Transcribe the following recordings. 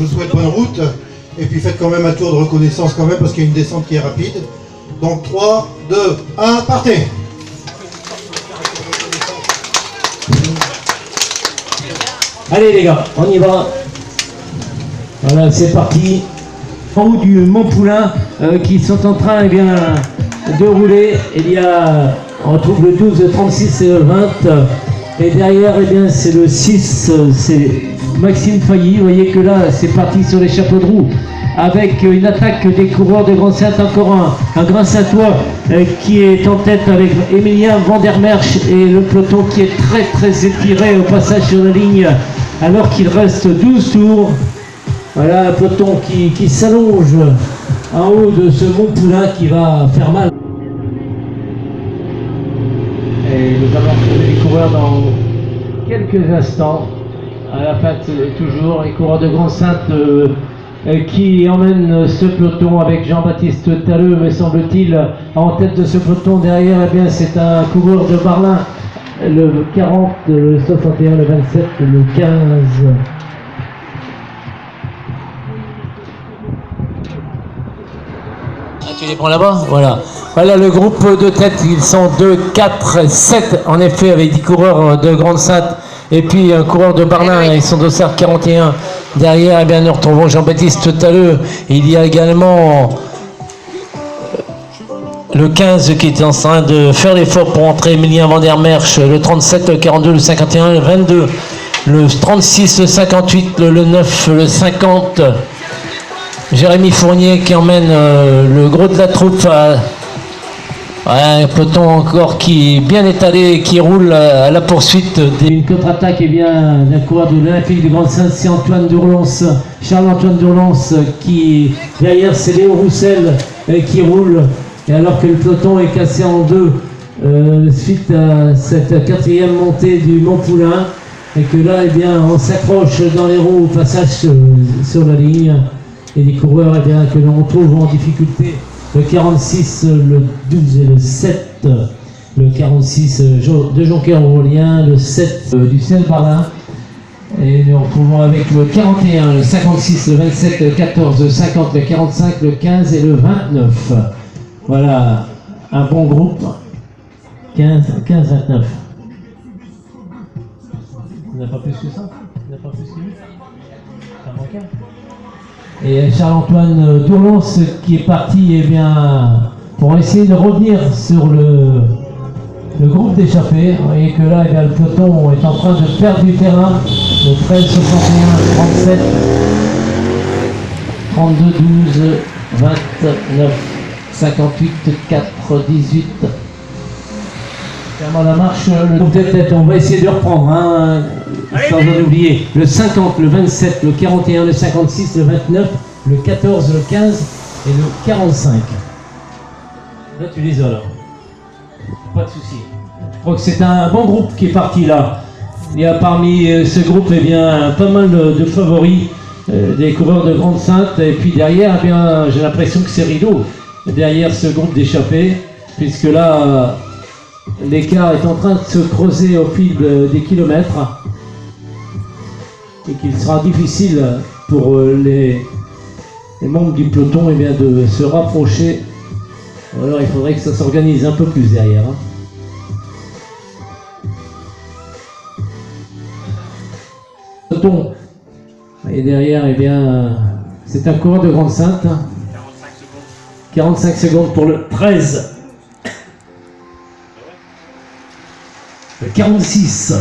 vous souhaite bonne route. Et puis faites quand même un tour de reconnaissance quand même, parce qu'il y a une descente qui est rapide. Donc 3, 2, 1, partez! Allez les gars, on y va. Voilà, c'est parti. En haut du Mont Poulain qui sont en train de rouler. On trouve le 12, le 36 et le 20. Et derrière, c'est le 6, c'est Maxime Failly. Vous voyez que là, c'est parti sur les chapeaux de roue. Avec une attaque des coureurs de Grande-Sainte, encore un Grand Saintois qui est en tête avec Emilien Vandermerch et le peloton qui est très très étiré au passage sur la ligne alors qu'il reste 12 tours. Voilà un peloton qui s'allonge en haut de ce Mont Poulain qui va faire mal. Et nous allons retrouver les coureurs dans quelques instants. À la fin, toujours les coureurs de Grande-Sainte qui emmènent ce peloton avec Jean-Baptiste Talleux, me semble-t-il, en tête de ce peloton. Derrière, c'est un coureur de Barlin, le 40, le 61, le 27, le 15. Tu les prends là-bas? Voilà. Voilà le groupe de tête, ils sont 2, 4, 7 en effet avec 10 coureurs de Grande-Sainte et puis un coureur de Barlin, ils sont d'Ossard 41. Derrière, nous retrouvons Jean-Baptiste Talleux. Il y a également le 15 qui est en train de faire l'effort pour entrer, Emilien Vandermerch, le 37, le 42, le 51, le 22, le 36, le 58, le 9, le 50. Jérémy Fournier qui emmène le gros de la troupe. Un peloton encore qui est bien étalé, qui roule à la poursuite. Une contre-attaque d'un coureur de l'Olympique de Grande-Sainte, c'est Antoine Dourlens, Charles-Antoine Dourlens, qui derrière c'est Léo Roussel qui roule. Et alors que le peloton est cassé en deux suite à cette quatrième montée du Mont Poulain, et que là on s'accroche dans les roues au passage sur la ligne. Et les coureurs que l'on trouve en difficulté, le 46, le 12 et le 7, le 46 de Jonquière-Aurélien, le 7 du Seine-Barlin. Et nous retrouvons avec le 41, le 56, le 27, le 14, le 50, le 45, le 15 et le 29. Voilà, un bon groupe. 15, 29. On n'a pas plus que ça? On n'a pas plus que lui? Ça manque un. Et Charles-Antoine Dourlens qui est parti pour essayer de revenir sur le groupe d'échappés. Vous voyez que là, le peloton est en train de perdre du terrain. Le 13, 61, 37, 32, 12, 29, 58, 4, 18. Fermant la marche, le groupe de tête, on va essayer de reprendre, sans en oublier. Le 50, le 27, le 41, le 56, le 29, le 14, le 15 et le 45. Là, tu les as là. Pas de souci. Je crois que c'est un bon groupe qui est parti là. Il y a parmi ce groupe pas mal de favoris, des coureurs de Grande-Sainte. Et puis derrière, j'ai l'impression que c'est rideau. Derrière ce groupe d'échappés, puisque là, l'écart est en train de se creuser au fil des kilomètres et qu'il sera difficile pour les membres du peloton de se rapprocher. Ou alors il faudrait que ça s'organise un peu plus derrière. Peloton. Et derrière, c'est un coureur de Grande-Sainte. 45 secondes pour le 13. Le 46.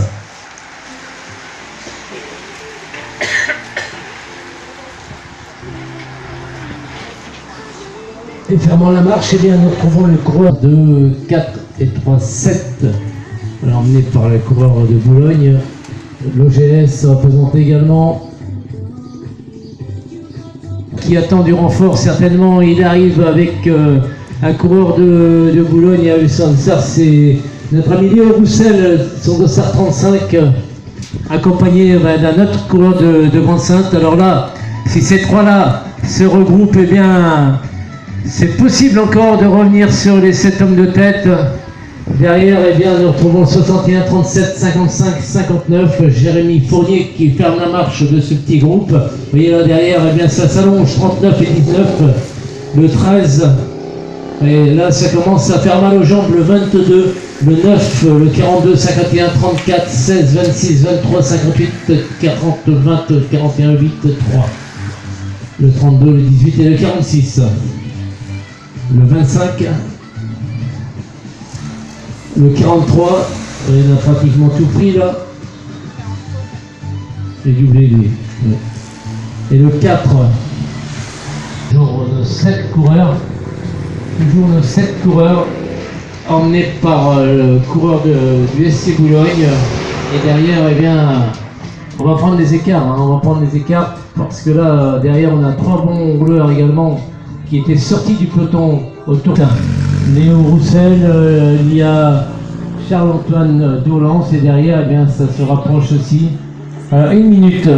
Et fermant la marche, nous retrouvons le coureur de 4 et 3, 7, emmené par le coureur de Boulogne. L'OGS représente également, qui attend du renfort certainement. Il arrive avec un coureur de Boulogne. Ça, c'est notre ami Léo Roussel, son dossard 35, accompagné d'un autre coureur de Grande-Sainte. Alors là, si ces trois-là se regroupent, c'est possible encore de revenir sur les 7 hommes de tête. Derrière, eh bien, nous retrouvons le 61, 37, 55, 59. Jérémy Fournier qui ferme la marche de ce petit groupe. Vous voyez là derrière, eh bien, ça s'allonge, 39 et 19. Le 13. Et là, ça commence à faire mal aux jambes. Le 22, le 9, le 42, 51, 34, 16, 26, 23, 58, 40, 20, 41, 8, 3. Le 32, le 18 et le 46. Le 25. Le 43, il a pratiquement tout pris là. J'ai doublé lui. Ouais. Et le 4, toujours 7 coureurs. Toujours 7 coureurs emmenés par le coureur du SC Boulogne. Et derrière, eh bien, on va prendre les écarts. Hein, on va prendre les écarts parce que là, derrière, on a 3 bons rouleurs également qui étaient sortis du peloton autour. Léo Roussel, il y a Charles-Antoine Dolance et derrière, eh bien, ça se rapproche aussi. Alors, une minute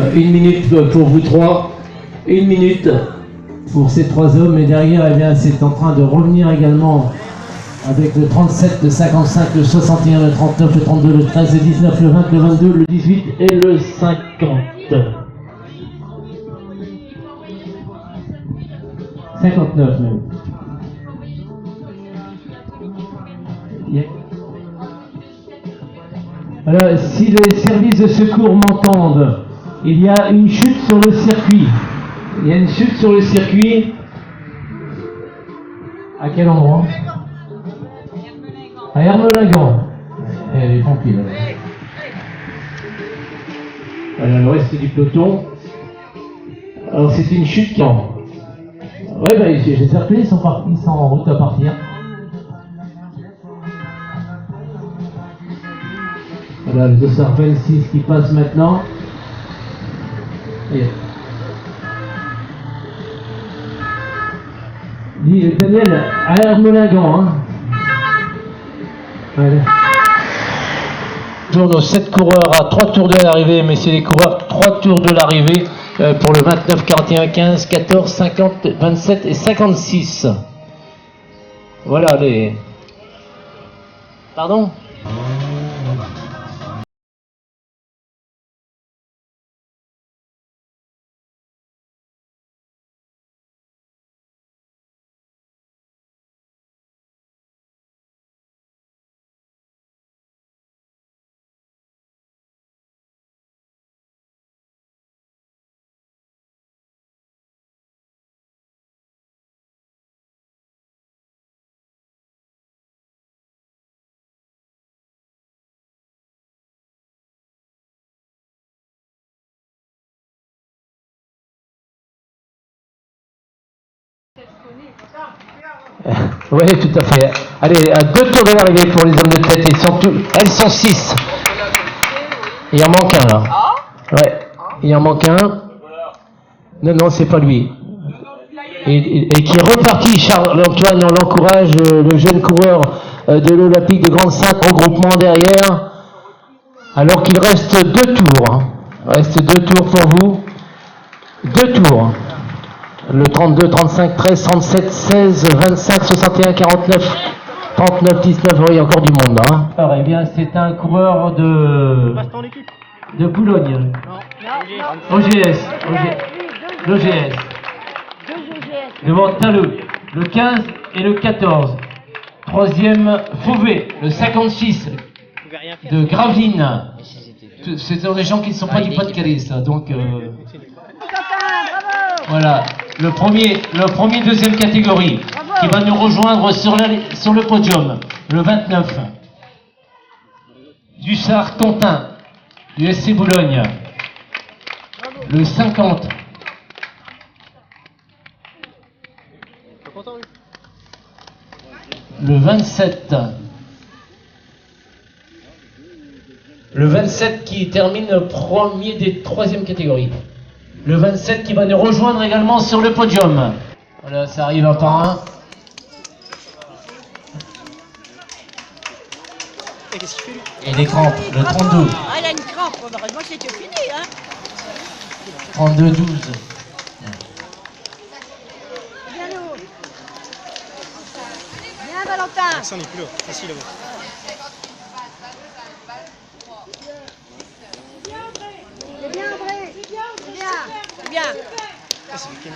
pour vous trois, 1 minute pour ces 3 hommes et derrière, eh bien, c'est en train de revenir également avec le 37, le 55, le 61, le 39, le 32, le 13, le 19, le 20, le 22, le 18 et le 50. 59 même. Yeah. Alors, si les services de secours m'entendent, il y a une chute sur le circuit. Il y a une chute sur le circuit. À quel endroit? À Hermelingan. Elle est tranquille. Voilà, le reste du peloton. Alors, c'est une chute qui... Ouais, bah, j'espère que ils sont en route à partir. Voilà, le 226 qui passe maintenant. Et... Daniel, à Hermelingan, hein. Voilà. Toujours nos 7 coureurs à 3 tours de l'arrivée, mais c'est les coureurs 3 tours de l'arrivée pour le 29, 41, 15, 14, 50, 27 et 56. Voilà les... Pardon ? Oui, tout à fait. Allez, à 2 tours de l'arrivée pour les hommes de tête. Elles sont 6. Il en manque un là. Ouais, il en manque un. Non, c'est pas lui. Et qui est reparti, Charles-Antoine, on l'encourage, le jeune coureur de l'Olympique de Grande-Synthe, regroupement derrière. Alors qu'il reste 2 tours. Hein. Il reste 2 tours pour vous. 2 tours. Le 32, 35, 13, 37, 16, 25, 61, 49, 39, 19, il y a encore du monde. Hein. Alors, eh bien, c'est un coureur de Boulogne. OGS. L'OGS. Devant Taleux, le 15 et le 14. Troisième, Fauvet, le 56 de Gravelines. Ce sont des gens qui ne sont pas du Pas-de-Calais, ça. Donc, voilà. Le premier deuxième catégorie qui va nous rejoindre sur le podium. Le 29. Dussard Quentin du SC Boulogne. Le 50. Le 27. Le 27 qui termine premier des 3e catégories. Le 27 qui va nous rejoindre également sur le podium. Voilà, ça arrive un par un. Et qu'est-ce qu'il fait lui? Et les crampes, le 32. Ah, il a une crampe, heureusement que c'était fini, hein. 32-12. Bien Valentin. Ça n'est plus là, facile à voir. Ah, c'est week-end.